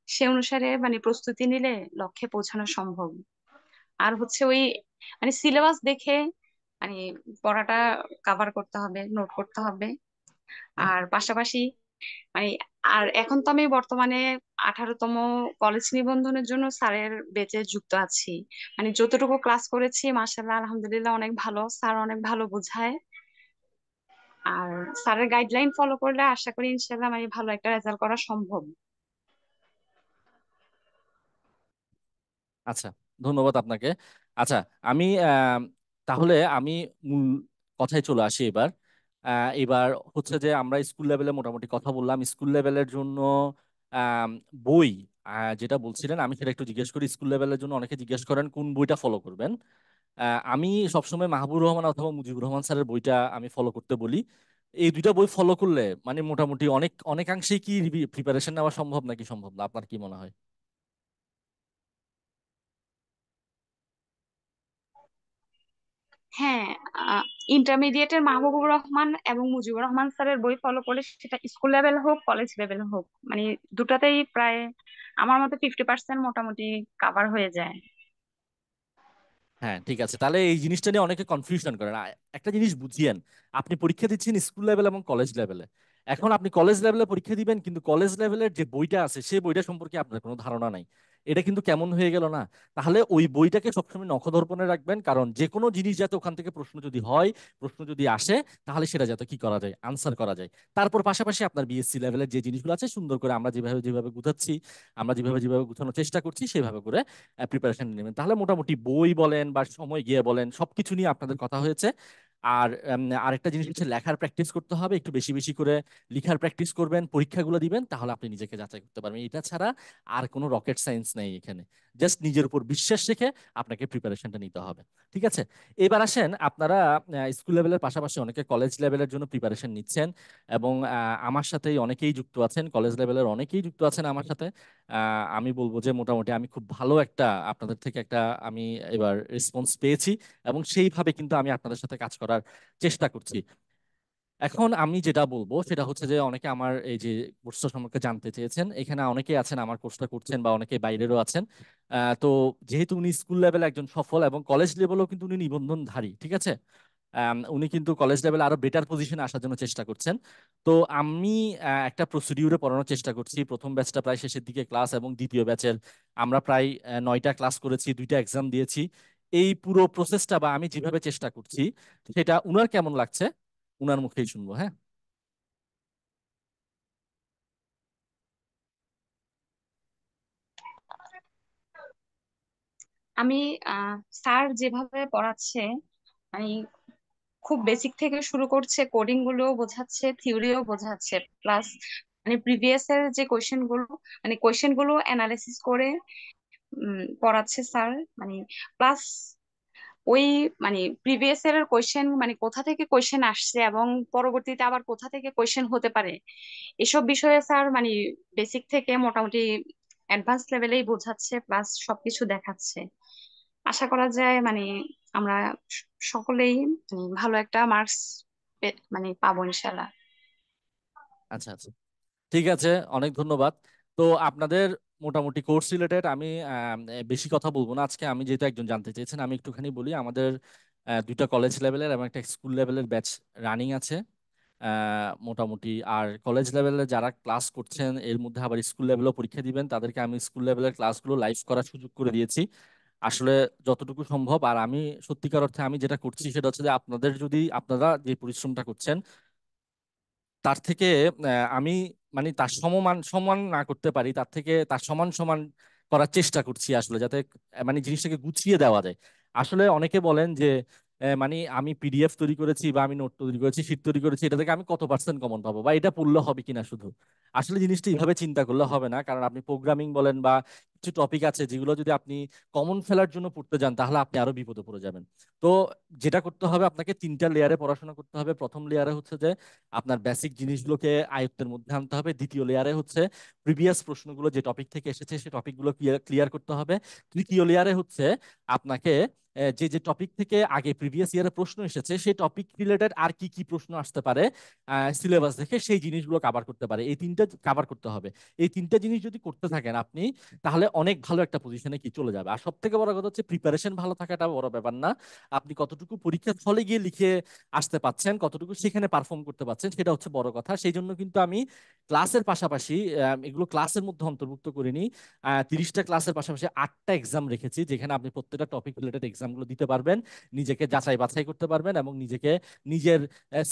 সে অনুসারে মানে প্রস্তুতি নিলে লক্ষ্যে পৌঁছানো সম্ভব। আর হচ্ছে ওই মানে সিলেবাস দেখে মানে পড়াটা কাভার করতে হবে, নোট করতে হবে। আর পাশাপাশি মানে আর এখন তো আমি বর্তমানে 18তম কলেজ নিবন্ধনের জন্য স্যারের বেঁচে যুক্ত আছি। মানে যতটুকু ক্লাস করেছি মাশাআল্লাহ আলহামদুলিল্লাহ অনেক ভালো, স্যার অনেক ভালো বোঝায়। আর স্যারের গাইডলাইন ফলো করলে আশা করি ইনশাল্লাহ মানে ভালো একটা রেজাল্ট করা সম্ভব। আচ্ছা, ধন্যবাদ আপনাকে। আচ্ছা, আমি তাহলে আমি মূল কথায় চলে আসি এবার। এবার হচ্ছে যে আমরা স্কুল লেভেলে মোটামুটি কথা বললাম। স্কুল লেভেলের জন্য আম, বই যেটা বলছিলেন আমি সেটা একটু জিজ্ঞেস করি। স্কুল লেভেলের জন্য অনেকে জিজ্ঞেস করেন কোন বইটা ফলো করবেন। আমি সবসময় মাহবুবুর রহমান অথবা মুজিবুর রহমান স্যারের বইটা আমি ফলো করতে বলি। এই দুইটা বই ফলো করলে মানে মোটামুটি অনেকাংশেই কি প্রিপারেশন নেওয়া সম্ভব নাকি সম্ভব না, আপনার কি মনে হয়? হ্যাঁ, ইন্টারমিডিয়েটের মাহবুবুর রহমান এবং মুজিবুর রহমান স্যারের বই ফলো করলে সেটা স্কুল লেভেল হোক কলেজ লেভেল হোক মানে দুটাতেই প্রায় আমার মতে 50% মোটামুটি কাভার হয়ে যায়। হ্যাঁ, ঠিক আছে। তাহলে এই জিনিসটা নিয়ে অনেকে কনফিউশন করেন। একটা জিনিস বুঝিয়েন, আপনি পরীক্ষা দিচ্ছেন স্কুল লেভেল এবং কলেজ লেভেলে। এখন আপনি কলেজ লেভেলে পরীক্ষা দিবেন কিন্তু কলেজ লেভেলের যে বইটা আছে সেই বইটা সম্পর্কে আপনার কোনো ধারণা নাই। এটা কিন্তু কেমন হয়ে গেল না? তাহলে ওই বইটাকে সবসময় নখদর্পণে রাখবেন, কারণ যে কোনো জিনিস যাতে ওখান থেকে প্রশ্ন যদি হয়, প্রশ্ন যদি আসে, তাহলে সেটা যাতে কি করা যায়, আনসার করা যায়। তারপর পাশাপাশি আপনার বিএসসি লেভেলের যে জিনিসগুলো আছে সুন্দর করে আমরা যেভাবে যেভাবে গুছাচ্ছি, আমরা যেভাবে যেভাবে গুছানোর চেষ্টা করছি সেভাবে করে প্রিপারেশন নেবেন। তাহলে মোটামুটি বই বলেন বা সময় গিয়ে বলেন সবকিছু নিয়ে আপনাদের কথা হয়েছে। আর আরেকটা জিনিস হচ্ছে লেখার প্র্যাকটিস করতে হবে, একটু বেশি বেশি করে লেখার প্র্যাকটিস করবেন, পরীক্ষাগুলো দিবেন, তাহলে আপনি নিজেকে যাচাই করতে পারবেন। এটা ছাড়া আর কোনো রকেট সায়েন্স নেই এখানে। জাস্ট নিজের উপর বিশ্বাস রেখে আপনাকে প্রিপারেশনটা নিতে হবে। ঠিক আছে, এবার আসেন আপনারা স্কুল লেভেলের পাশাপাশি অনেকে কলেজ লেভেলের জন্য প্রিপারেশন নিচ্ছেন এবং আমার সাথেই অনেকেই যুক্ত আছেন, কলেজ লেভেলের অনেকেই যুক্ত আছেন আমার সাথে। আমি বলবো যে মোটামুটি আমি খুব ভালো একটা আপনাদের থেকে একটা আমি এবার রেসপন্স পেয়েছি এবং সেইভাবে কিন্তু আমি আপনাদের সাথে কাজ করার চেষ্টা করছি। এখন আমি যেটা বলবো সেটা হচ্ছে যে অনেকে আমার এই যে কোর্সটা সম্পর্কে জানতে চেয়েছেন, এখানে অনেকেই আছেন আমার কোর্সটা করছেন বা অনেকে বাইরেরও আছেন। তো যেহেতু উনি স্কুল লেভেলে একজন সফল এবং কলেজ লেভেলেও কিন্তু উনি নিবন্ধনধারী, ঠিক আছে, উনি কিন্তু কলেজ লেভেলে আরো বেটার পজিশনে আসার জন্য চেষ্টা করছেন। তো আমি একটা প্রসিডিউরে পড়ানোর চেষ্টা করছি। প্রথম ব্যাচটা প্রায় শেষের দিকে ক্লাস এবং দ্বিতীয় ব্যাচের আমরা প্রায় 9টা ক্লাস করেছি, 2টা এক্সাম দিয়েছি। এই পুরো প্রসেসটা বা আমি যেভাবে চেষ্টা করছি সেটা উনার কেমন লাগছে উনার মুখেই শুনবো। হ্যাঁ, আমি স্যার যেভাবে পড়াচ্ছে মানে খুব বেসিক থেকে শুরু করছে, কোডিং গুলোও বোঝাচ্ছে, থিওরিও বোঝাচ্ছে, প্লাস মানে প্রিভিয়াস এর যে কোয়েশ্চেন গুলো মানে কোয়েশ্চেন গুলো অ্যানালাইসিস করে পড়াচ্ছে স্যার। মানে প্লাস ওই মানে প্রিভিয়াস এর কোয়েশ্চেন মানে কোথা থেকে কোয়েশ্চেন আসছে এবং পরবর্তীতে আবার কোথা থেকে কোয়েশ্চেন হতে পারে এসব বিষয়ে স্যার মানে বেসিক থেকে মোটামুটি অ্যাডভান্স লেভেলেই বোঝাচ্ছে, প্লাস সবকিছু দেখাচ্ছে। আশা করা যায় মানে আমরা সকলেই ভালো একটা মার্কস মানে পাবো ইনশাল্লাহ। আচ্ছা আচ্ছা, ঠিক আছে, অনেক ধন্যবাদ। তো আপনাদের মোটামুটি কোর্স রিলেটেড আমি বেশি কথা বলবো না আজকে। আমি যেহেতু একজন জানতে চেয়েছেন আমি একটুখানি বলি। আমাদের 2টা কলেজ লেভেলের এবং একটা স্কুল লেভেলের ব্যাচ রানিং আছে মোটামুটি। আর কলেজ লেভেলে যারা ক্লাস করছেন এর মধ্যে আবার স্কুল লেভেলেও পরীক্ষা দিবেন, তাদেরকে আমি স্কুল লেভেলের ক্লাসগুলো লাইভ করার সুযোগ করে দিয়েছি আসলে যতটুকু সম্ভব। আর আমি সত্যিকার অর্থে আমি যেটা করছি সেটা হচ্ছে যে আপনাদের যদি আপনারা যে পরিশ্রমটা করছেন তার থেকে আমি মানে তার সমমান সমান না করতে পারি, তার থেকে তার সমান সমান করার চেষ্টা করছি আসলে, যাতে মানে জিনিসটাকে গুছিয়ে দেওয়া যায়। আসলে অনেকে বলেন যে মানে আমি পিডিএফ তৈরি করেছি বা আমি নোট তৈরি করেছি, শীট তৈরি করেছি, এটা থেকে আমি কত পার্সেন্ট কমন পাবো বা এটা পড়লে হবে কিনা শুধু। আসলে জিনিসটা এইভাবে চিন্তা করলে হবে না, কারণ আপনি প্রোগ্রামিং বলেন বা কিছু টপিক আছে যেগুলো যদি আপনি কমন ফেলার জন্য পড়তে যান তাহলে আপনি আরো বিপদে পড়ে যাবেন। তো যেটা করতে হবে, আপনাকে 3টা লেয়ারে পড়াশোনা করতে হবে। প্রথম লেয়ারে হচ্ছে যে আপনার বেসিক জিনিসগুলোকে আয়ত্তের মধ্যে আনতে হবে। দ্বিতীয় লেয়ারে হচ্ছে প্রিভিয়াস প্রশ্নগুলো যে টপিক থেকে এসেছে সেই টপিকগুলো ক্লিয়ার করতে হবে। তৃতীয় লেয়ারে হচ্ছে আপনাকে যে যে টপিক থেকে আগে প্রিভিয়াস ইয়ারে প্রশ্ন এসেছে সেই টপিক রিলেটেড আর কি কি প্রশ্ন আসতে পারে সিলেবাস দেখে সেই জিনিসগুলো কভার করতে পারে, এই 3টা কভার করতে হবে। এই 3টা জিনিস যদি করতে থাকেন আপনি, তাহলে অনেক ভালো একটা পজিশনে কি চলে যাবে। আর সব থেকে বড় কথা হচ্ছে প্রিপারেশন ভালো থাকাটা বড় ব্যাপার না, আপনি কতটুকু পরীক্ষার হলে গিয়ে লিখে আসতে পাচ্ছেন, কতটুকু সেখানে পারফর্ম করতে পারছেন, সেটা হচ্ছে বড় কথা। সেই জন্য কিন্তু আমি ক্লাসের পাশাপাশি এগুলো ক্লাসের মধ্যে অন্তর্ভুক্ত করিনি, 30টা ক্লাসের পাশাপাশি 8টা এক্সাম রেখেছি, যেখানে আপনি প্রত্যেকটা টপিক রিলেটেড এক্সামগুলো দিতে পারবেন, নিজেকে যাচাই বাছাই করতে পারবেন এবং নিজেকে নিজের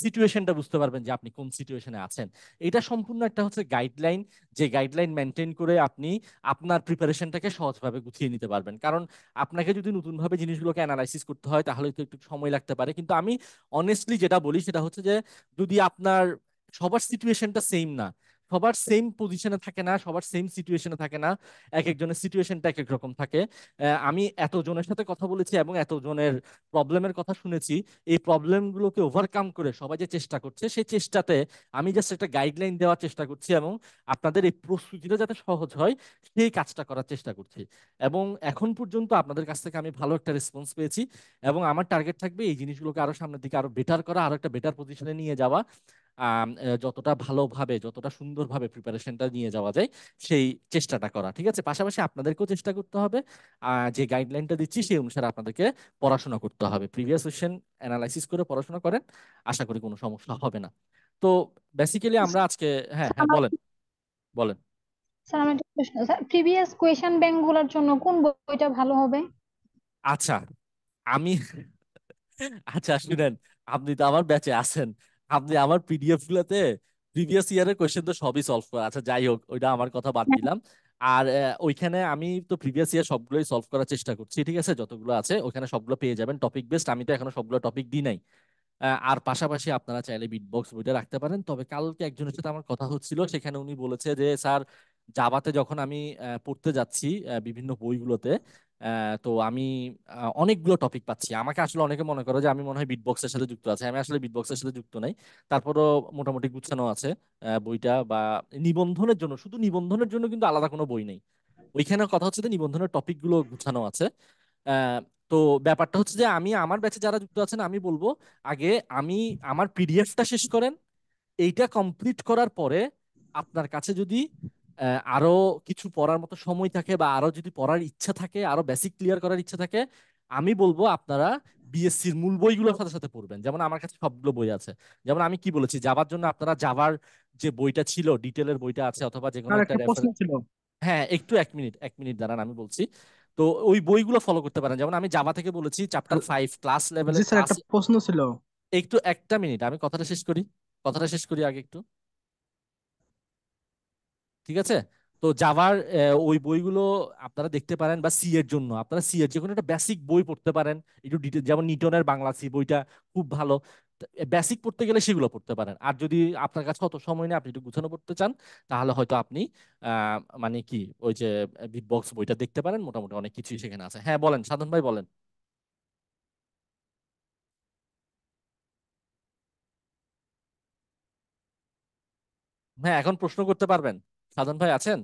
সিচুয়েশনটা বুঝতে পারবেন যে আপনি কোন সিচুয়েশনে আছেন। এটা সম্পূর্ণ একটা হচ্ছে গাইডলাইন, যে গাইডলাইন মেনটেন করে আপনি আপনার প্রিপারেশনটাকে সহজভাবে গুছিয়ে নিতে পারবেন। কারণ আপনাকে যদি নতুনভাবে জিনিসগুলোকে অ্যানালাইসিস করতে হয় তাহলে তো একটু সময় লাগতে পারে, কিন্তু আমি অনেস্টলি যেটা বলি সেটা হচ্ছে যে যদি আপনার সবার সিচুয়েশনটা সেম না, সবার সেম পজিশনে থাকে না, সবার সেম সিচুয়েশনে থাকে না, এক একজনের সিচুয়েশনটা এক এক রকম থাকে। আমি এতজনের সাথে কথা বলেছি এবং এতজনের প্রবলেমের কথা শুনেছি, এই প্রবলেমগুলোকে ওভারকাম করে সবাই যে চেষ্টা করছে সেই চেষ্টাতে আমি জাস্ট একটা গাইডলাইন দেওয়ার চেষ্টা করছি এবং আপনাদের এই প্রস্তুতিটা যাতে সহজ হয় সেই কাজটা করার চেষ্টা করছি। এবং এখন পর্যন্ত আপনাদের কাছ থেকে আমি ভালো একটা রেসপন্স পেয়েছি এবং আমার টার্গেট থাকবে এই জিনিসগুলোকে আরো সামনের দিকে আরো বেটার করা, আরো একটা বেটার পজিশনে নিয়ে যাওয়া। যতটা ভালোভাবে যতটা সুন্দরভাবে প্রিপারেশনটা নিয়ে যাওয়া যায় সেই চেষ্টাটা করা, ঠিক আছে। পাশাপাশি আপনাদেরকেও চেষ্টা করতে হবে যে গাইডলাইনটা দিচ্ছি সেই অনুসারে আপনাদেরকে পড়াশোনা করতে হবে। প্রিভিয়াস কোশ্চেন অ্যানালাইসিস করে পড়াশোনা করেন, আশা করি কোনো সমস্যা হবে না। তো বেসিক্যালি আমরা আজকে, হ্যাঁ স্যার হ্যাঁ আমার বলেন বলেন। স্যার আমার একটা প্রশ্ন, স্যার প্রিভিয়াস কোয়েশ্চেন ব্যাংক গুলার জন্য কোন বইটা ভালো হবে? আচ্ছা আমি আচ্ছা শুনেন, আপনি তো আমার ব্যাচে আছেন, আপনি আমার পিডিএফ গুলোতে প্রিভিয়াস ইয়ারের কোশ্চেন তো সবই সলভ করা আছে, যাই হোক ওইটা আমার কথা বাদ দিলাম। আর ওইখানে আমি তো প্রিভিয়াস ইয়ার সবগুলোই সলভ করার চেষ্টা করছি, ঠিক আছে, যতগুলো আছে ওখানে সবগুলো পেয়ে যাবেন টপিক বেসড, আমি তো এখনো সবগুলো টপিক দিই নাই। আর পাশাপাশি আপনারা চাইলে বিটবক্স বইটা রাখতে পারেন। তবে কালকে একজনের সাথে আমার কথা হচ্ছিল, সেখানে উনি বলেছে যে স্যার জাভাতে যখন আমি পড়তে যাচ্ছি বিভিন্ন বইগুলোতে, তো আমি অনেকগুলো টপিক পাচ্ছি। আমাকে আসলে অনেকে মনে করে যে আমি মনে হয় বিটবক্সের সাথে যুক্ত আছে, আমি আসলে বিটবক্সের সাথে যুক্ত নাই। তারপরও মোটামুটি গুছানো আছে বইটা। বা নিবন্ধনের জন্য, শুধু নিবন্ধনের জন্য কিন্তু আলাদা কোনো বই নেই, ওইখানে কথা হচ্ছে যে নিবন্ধনের টপিক গুলো গুছানো আছে। আহ, তো ব্যাপারটা হচ্ছে যে আমি আমার ব্যাচে যারা যুক্ত আছেন আমি বলবো আগে আমি আমার পিডিএফটা শেষ করেন, এইটা কমপ্লিট করার পরে আপনার কাছে যদি আরো কিছু পড়ার মতো সময় থাকে বা আরো যদি পড়ার ইচ্ছা থাকে, আরো বেসিক ক্লিয়ার করার ইচ্ছা থাকে, আমি বলবো আপনারা বিএসসির মূল বইগুলোর সাথে সাথে পড়বেন। যেমন আমার কাছে সবগুলো বই আছে, যেমন আমি কি বলেছি যাবার জন্য আপনারা যাবার যে বইটা ছিল ডিটেলের বইটা আছে, অথবা যে কোনো আর একটা একটা প্রশ্ন ছিল। হ্যাঁ একটু এক মিনিট দাঁড়ান আমি বলছি। তো ওই বইগুলো ফলো করতে পারেন, যেমন আমি জাভা থেকে বলেছি চ্যাপ্টার 5 ক্লাস জি লেভেলের স্যার, ক্লাস। একটা প্রশ্ন ছিল। একটু একটা মিনিট আমি কথাটা শেষ করি, কথাটা শেষ করি আগে একটু, ঠিক আছে। তো জাভার ওই বইগুলো আপনারা দেখতে পারেন, বা সি এর জন্য আপনারা সি এর যে কোনো একটা বেসিক বই পড়তে পারেন একটু ডিটেল, যেমন নিউটনের বাংলা সি বইটা খুব ভালো। বেসিক পড়তে গেলে সেগুলো পড়তে পারেন। আর যদি আপনার কাছে অত সময় নেই, আপনি একটু গুছানো পড়তে চান, তাহলে হয়তো আপনি মানে কি ওই যে বিটবক্স বইটা দেখতে পারেন, মোটামুটি অনেক কিছুই সেখানে আছে। হ্যাঁ বলেন সাধন ভাই বলেন। হ্যাঁ এখন প্রশ্ন করতে পারবেন, সাধন ভাই আছেন?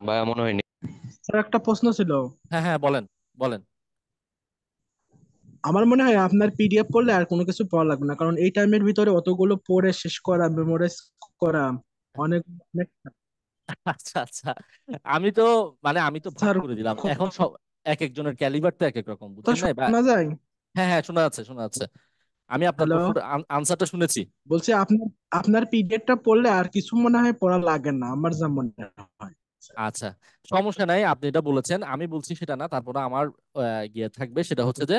ভাইয়া মনে হয়নি। স্যার একটা প্রশ্ন ছিল। হ্যাঁ হ্যাঁ বলেন বলেন। আমার মনে হয় আপনার পিডিএফ পড়লে আর কোনো কিছু পড়া লাগবে না, কারণ এই টাইমের ভিতরে অতগুলো পড়ে শেষ করা, মেমোরাইজ করা অনেক অনেক। আচ্ছা আচ্ছা, আমি তো আমি তো ভাগ স্যার, করে দিলাম এখন কথা সব, এক একজনের ক্যালিবার তো এক এক রকম, বুঝছেন না শোনা যায়? হ্যাঁ হ্যাঁ শোনা যাচ্ছে শোনা যাচ্ছে, আমি আপনার হ্যালো, প্রশ্ন আনসারটা শুনেছি। বলছি আপনার আপনার পিডিএফটা পড়লে আর কিছু মনে হয় পড়া লাগে না, আমার যা মনে হয়। আচ্ছা সমস্যা নাই, আপনি এটা বলেছেন, আমি বলছি সেটা না, তারপরে আমার গিয়ে থাকবে সেটা হচ্ছে যে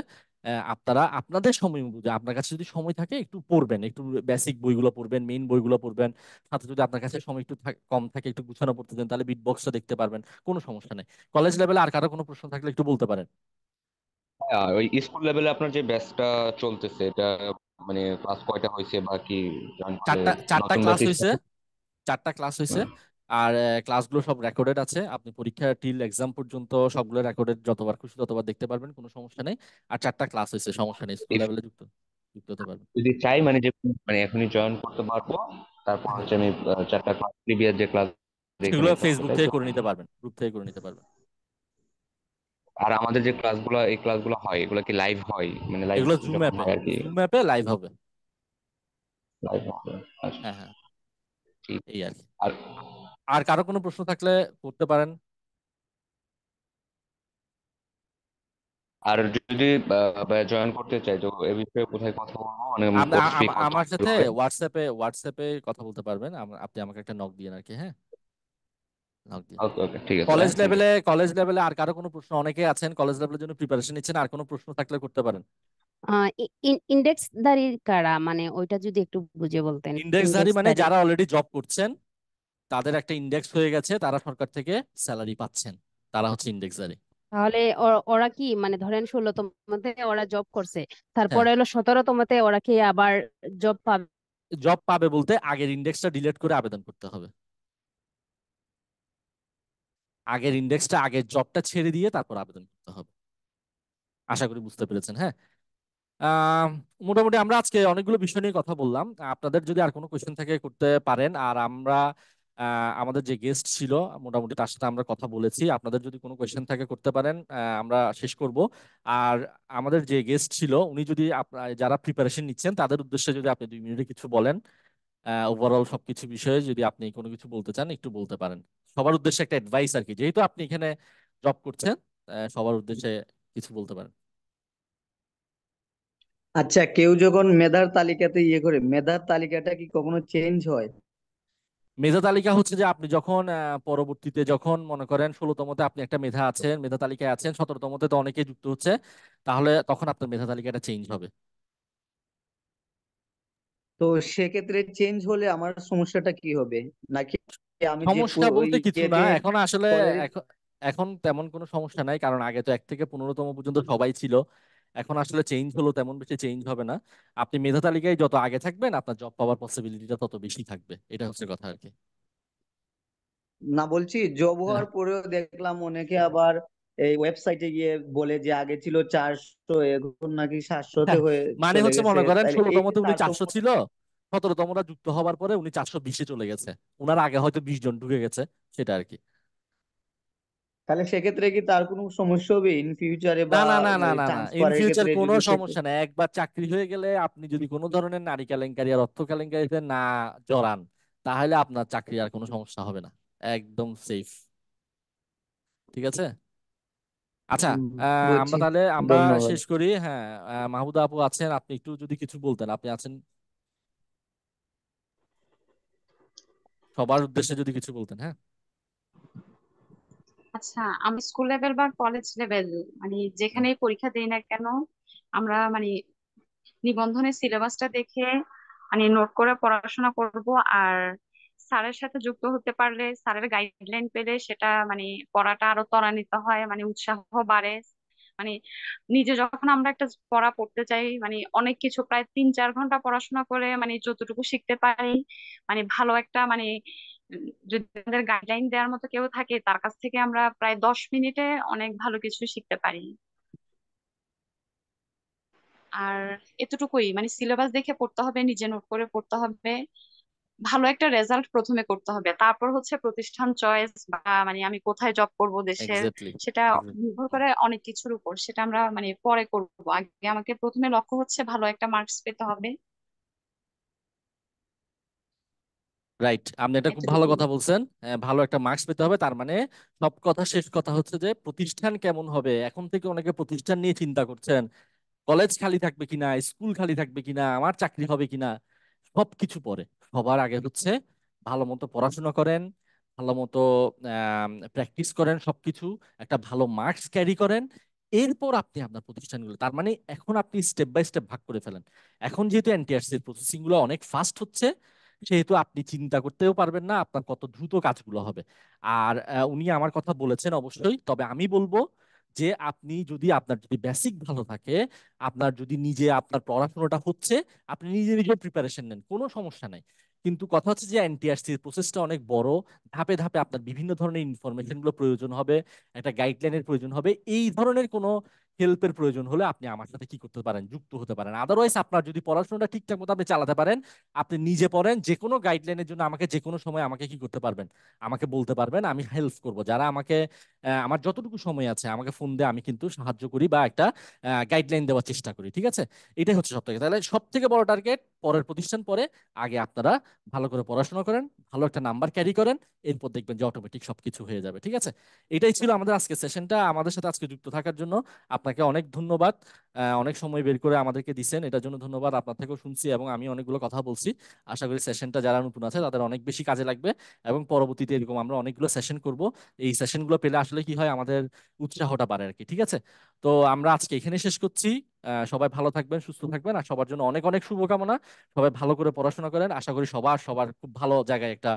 আপনারা আপনাদের সময় বুঝে, আপনার কাছে যদি সময় থাকে একটু পড়বেন, একটু বেসিক বইগুলো পড়বেন, মেইন বইগুলো পড়বেন। সাথে যদি আপনার কাছে সময় একটু কম থাকে, একটু গুছানো পড়তে দেন, তাহলে বিট বক্সটা দেখতে পারবেন, কোনো সমস্যা নেই। কলেজ লেভেলে আর কারো কোনো প্রশ্ন থাকলে একটু বলতে পারেন। হ্যাঁ, ওই স্কুল লেভেলে আপনার যে ব্যাচটা চলতেছে এটা মানে ক্লাস কয়টা হয়েছে বা কি জয়েন করলে চারটা চারটা নতুন ব্যাচ ক্লাস হয়েছে, স্টার্ট? চারটা ক্লাস হয়েছে। আর ক্লাসগুলো সব রেকর্ডেড আছে, আপনি পরীক্ষা টিল এক্সাম পর্যন্ত সবগুলো রেকর্ডেড, যতবার খুশি ততবার দেখতে পারবেন, কোনো সমস্যা নেই। আর চারটা ক্লাস হয়েছে, সমস্যা নেই, স্কুল লেভেলে যুক্ত যুক্ত হতে পারবেন। যদি চাই মানে যে মানে এখনই জয়েন করতে পারবো, তারপর হ্যাঁ, হচ্ছে আমি চারটা ক্লাস প্রিভিয়াস যে ক্লাস সেগুলো এখানেই থাকবো, ফেসবুক তাই থেকে তো? করে নিতে পারবেন, গ্রুপ থেকে করে নিতে পারবেন। আর আমাদের যে ক্লাসগুলো, এই ক্লাসগুলো হয় এগুলো কি লাইভ হয়, মানে লাইভ এগুলো জুম যখন অ্যাপে, হয় আর কি? জুম অ্যাপে লাইভ হবে। লাইভ হবে, আচ্ছা। হ্যাঁ হ্যাঁ, ঠিক। এই আর কি। আর আর কারো কোনো প্রশ্ন থাকলে করতে পারেন। আর যদি জয়েন করতে চাই তো এ বিষয়ে কোথায় কথা বলবো, মানে আমরা কোর্স ফি কত আমার সাথে কিভাবে? হোয়াটসঅ্যাপে কথা বলতে পারবেন। আপনি আমাকে একটা নক দিন আর কি, হ্যাঁ, নক দিন। ওকে ওকে, ঠিক আছে, কলেজ থ্যাংক ইউ। লেভেলে কলেজ লেভেলে আর কারো কোনো প্রশ্ন, অনেকেই আছেন কলেজ লেভেলের জন্য প্রিপারেশন নিচ্ছেন, আর কোনো প্রশ্ন থাকলে করতে পারেন। ইন্ডেক্সধারী কারা, মানে ওইটা যদি একটু বুঝে বলতেন। ইন্ডেক্সধারী মানে ইন্ডেক্সধারী যারা অলরেডি জব করছেন, তাদের একটা ইন্ডেক্স হয়ে গেছে, তারা সরকার থেকে স্যালারি পাচ্ছেন, তারা হচ্ছে ইন্ডেক্সধারী। তাহলে ওরা কি মানে ধরেন 16তমতে ওরা জব করছে, হ্যাঁ, তারপরে হলো 17তমতে ওরা কি আবার জব পাবে? জব পাবে বলতে আগের ইন্ডেক্সটা ডিলিট করে আবেদন করতে হবে। আগের ইন্ডেক্সটা, আগের জবটা ছেড়ে দিয়ে তারপর আবেদন করতে হবে। আশা করি বুঝতে পেরেছেন। হ্যাঁ, আহ, মোটামুটি আমরা আজকে অনেকগুলো বিষয় নিয়ে কথা বললাম। আপনাদের যদি আর কোনো কোয়েশ্চেন থাকে করতে পারেন। আর আমরা আমাদের যে গেস্ট ছিল, মোটামুটি তার সাথে আমরা কথা বলেছি। আপনাদের যদি কোনো কোয়েশ্চেন থাকে করতে পারেন, আমরা শেষ করব। আর আমাদের যে গেস্ট ছিল উনি যদি যারা প্রিপারেশন নিচ্ছেন তাদের উদ্দেশ্যে যদি আপনি 2 মিনিটে কিছু বলেন, ওভারঅল সবকিছু বিষয়ে যদি আপনি কোনো কিছু বলতে চান একটু বলতে পারেন। সবার উদ্দেশ্যে একটা অ্যাডভাইস আর কি, যেহেতু আপনি এখানে জব করছেন, সবার উদ্দেশ্যে কিছু বলতে পারেন। আচ্ছা, কেউ যখন মেধার তালিকাতে ইয়ে করে, মেধার তালিকাটা কি কখনো চেঞ্জ হয়? মেধা তালিকা হচ্ছে যে আপনি যখন পরবর্তীতে যখন মনে করেন 16তমতে আপনি একটা মেধা আছেন, মেধা তালিকায় আছেন, 17তমতে তো অনেকেই যুক্ত হচ্ছে, তাহলে তখন আপনার মেধা তালিকাটা চেঞ্জ হবে। তো সেক্ষেত্রে চেঞ্জ হলে আমার সমস্যাটা কি হবে? নাকি আমি যে সমস্যা ওই বলতে কিছু না ইয়েতে এখন আসলে। পরে? এখন এখন তেমন কোনো সমস্যা নাই, কারণ আগে তো 1 থেকে 15তম পর্যন্ত সবাই ছিল। এখন আসলে চেঞ্জ হলো, তেমন বেশি চেঞ্জ হবে না। আপনি মেধা তালিকায় যত আগে থাকবেন আপনার জব পাওয়ার পসিবিলিটিটা তত বেশি থাকবে, এটা হচ্ছে কথা আর কি। না, বলছি জব হ্যাঁ, হওয়ার পরেও দেখলাম অনেকে আবার এই ওয়েবসাইটে গিয়ে বলে যে আগে ছিল 400, এখন নাকি 700-তে হয়ে মানে চলে হচ্ছে গেছে। মনে করেন তাইলে এই যে 16তমতে উনি 400 তারতম্য, ছিল, 17তমরা যুক্ত হবার পরে উনি 420-এ চলে গেছে, উনার আগে হয়তো 20 জন ঢুকে গেছে, সেটা আর কি। তাহলে সেক্ষেত্রে কি তার কোনো সমস্যা হবে ইন ফিউচারে, না বা না না না না না, ইন ট্রান্সফারের ফিউচার ক্ষেত্রে কোনো যদি সে? সমস্যা নেই। একবার চাকরি হয়ে গেলে আপনি যদি কোনো ধরনের নারী কেলেঙ্কারি আর অর্থ কেলেঙ্কারিতে না জড়ান, তাহলে আপনার চাকরি আর কোনো সমস্যা হবে না, একদম সেফ। ঠিক আছে, আচ্ছা। হুম, বুঝছি। আমরা ধন্যবাদ। শেষ করি। হ্যাঁ, মাহমুদা আপু আছেন, আপনি একটু যদি কিছু বলতেন, আপনি আছেন, সবার উদ্দেশ্যে যদি কিছু বলতেন। হ্যাঁ, আচ্ছা, আমি স্কুল লেভেল বা কলেজ লেভেল মানে যেখানেই পরীক্ষা দেই না কেন, আমরা মানে নিবন্ধনের সিলেবাসটা দেখে মানে নোট করে পড়াশোনা করব। আর স্যারের সাথে যুক্ত হতে পারলে, স্যারের গাইডলাইন পেলে সেটা মানে পড়াটা আরো ত্বরান্বিত হয়, মানে উৎসাহ বাড়ে। মানে নিজে যখন আমরা একটা পড়া পড়তে চাই, মানে অনেক কিছু প্রায় 3-4 ঘন্টা পড়াশোনা করে মানে যতটুকু শিখতে পারি, মানে ভালো একটা মানে যদি আমাদের গাইডলাইন দেওয়ার মতো কেউ থাকে তার কাছ থেকে আমরা প্রায় 10 মিনিটে অনেক ভালো কিছু শিখতে পারি। আর এতটুকুই, মানে সিলেবাস দেখে পড়তে হবে, নিজে নোট করে পড়তে হবে, ভালো একটা রেজাল্ট প্রথমে করতে হবে, তারপর হচ্ছে প্রতিষ্ঠান চয়েস বা মানে আমি কোথায় জব করব দেশের, এক্স্যাক্টলি। সেটা নির্ভর করে অনেক কিছুর উপর, সেটা আমরা মানে পরে করব। আগে আমাকে প্রথমে লক্ষ্য হচ্ছে ভালো একটা মার্কস পেতে হবে। রাইট, আপনি এটা খুব ভালো এতটুকুই। কথা বলছেন। ভালো একটা মার্কস পেতে হবে, তার মানে সব কথা শেষ কথা হচ্ছে যে প্রতিষ্ঠান কেমন হবে। এখন থেকে অনেকে প্রতিষ্ঠান নিয়ে চিন্তা করছেন, কলেজ খালি থাকবে কিনা, স্কুল খালি থাকবে কিনা, আমার চাকরি হবে কিনা। সবকিছু পরে, সবার আগে হচ্ছে ভালো মতো পড়াশোনা করেন, ভালো মতো প্র্যাকটিস করেন, সবকিছু একটা ভালো মার্কস ক্যারি করেন। এরপর আপনি আপনার প্রতিষ্ঠানগুলো, তার মানে এখন আপনি স্টেপ বাই স্টেপ ভাগ করে ফেলেন। এখন যেহেতু এনটিআরসি এর প্রসেসিং গুলো অনেক ফাস্ট হচ্ছে, সেহেতু আপনি চিন্তা করতেও পারবেন না আপনার কত দ্রুত কাজগুলো হবে। আর উনি আমার কথা বলেছেন অবশ্যই, তবে আমি বলবো যে আপনি যদি, আপনার যদি বেসিক ভালো থাকে, আপনার যদি নিজে আপনার পড়াশোনাটা হচ্ছে, আপনি নিজে নিজে প্রিপারেশন নেন, কোনো সমস্যা নাই। কিন্তু কথা হচ্ছে যে এনটিআরসি এর প্রসেসটা অনেক বড়, ধাপে ধাপে আপনার বিভিন্ন ধরনের ইনফরমেশন গুলো প্রয়োজন হবে, একটা গাইডলাইনের প্রয়োজন হবে। এই ধরনের কোনো হেল্পের প্রয়োজন হলে আপনি আমার সাথে কি করতে পারেন, যুক্ত হতে পারেন। আদারওয়াইজ আপনার যদি পড়াশোনাটা ঠিকঠাক মতো আপনি চালাতে পারেন, আপনি নিজে পড়েন, যে কোনো গাইডলাইনের জন্য আমাকে যে কোনো সময় আমাকে কি করতে পারবেন, আমাকে বলতে পারবেন, আমি হেল্প করব। যারা আমাকে আমার যতটুকু সময় আছে আমাকে ফোন দিয়ে আমি কিন্তু সাহায্য করি বা একটা গাইডলাইন দেওয়ার চেষ্টা করি, ঠিক আছে? এটাই হচ্ছে সব থেকে, তাহলে সব থেকে বড় টার্গেট পরের প্রতিষ্ঠান পরে, আগে আপনারা ভালো করে পড়াশোনা করেন, ভালো একটা নাম্বার ক্যারি করেন, এরপর দেখবেন যে অটোমেটিক সবকিছু হয়ে যাবে, ঠিক আছে? এটাই ছিল আমাদের আজকে সেশনটা। আমাদের সাথে আজকে যুক্ত থাকার জন্য আপনাকে অনেক ধন্যবাদ। অনেক সময় বের করে আমাদেরকে দিচ্ছেন, এটার জন্য ধন্যবাদ। আপনার থেকেও শুনছি এবং আমি অনেকগুলো কথা বলছি। আশা করি সেশনটা যারা নতুন আছে তাদের অনেক বেশি কাজে লাগবে, এবং পরবর্তীতে এরকম আমরা অনেকগুলো সেশন করব। এই সেশনগুলো পেলে আসলে কি হয়, আমাদের উৎসাহটা বাড়ে আর কি, ঠিক আছে? তো আমরা আজকে এখানে শেষ করছি। সবাই ভালো থাকবেন, সুস্থ থাকবেন, আর সবার জন্য অনেক অনেক শুভকামনা। সবাই ভালো করে পড়াশোনা করেন, আশা করি সবার সবার খুব ভালো জায়গায় একটা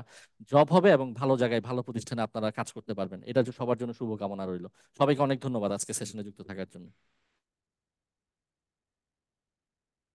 জব হবে এবং ভালো জায়গায় ভালো প্রতিষ্ঠানে আপনারা কাজ করতে পারবেন। এটা সবার জন্য শুভকামনা রইল। সবাইকে অনেক ধন্যবাদ আজকে সেশনে যুক্ত থাকার জন্য।